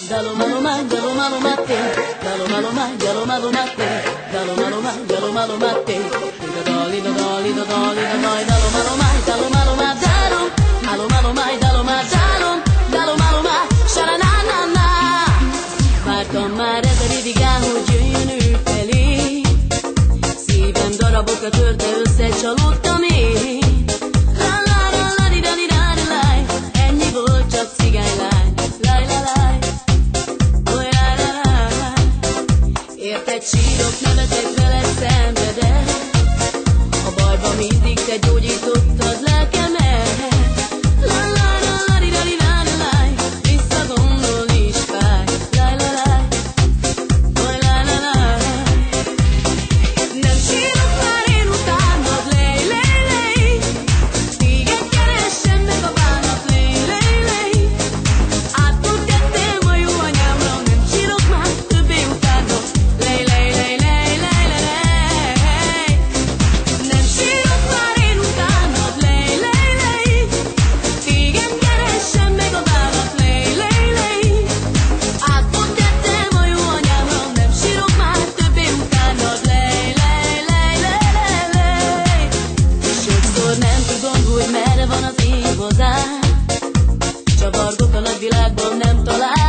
Dalo malo mai, dalo malo mate, dalo malo mai, dalo malo mate, dalo malo mai, dalo malo mate. Lido doli, lido doli, lido doli, dalo malo mai, dalo malo ma, malo malo mai, dalo ma, dalo malo ma, sara na na na. Vártam már ezer évig áll, hogy jöjjön ő felé. Szívem darabokra tört, de összecsalódtam én. Ennyi volt, csak cigánylány. Érted, sírok, nevetek, veled szenvedek. A bajban mindig te gyógyítottad lelkemet. Visszagondolni is fáj. Nem sírok már én utánad, lej. Téged keresem meg a bánat, lej. Átültettem a jó anyámra, nem sírok már többé utánad, lej. Nem sírok már én utánad, lej. Téged keresem meg a bánat, lej. Átültettem a jó anyámra, nem sírok már többé utánad, lej. Sokszor nem tudom, hogy merre van az igazán. Csavargok a nagyvilágban, nem talál.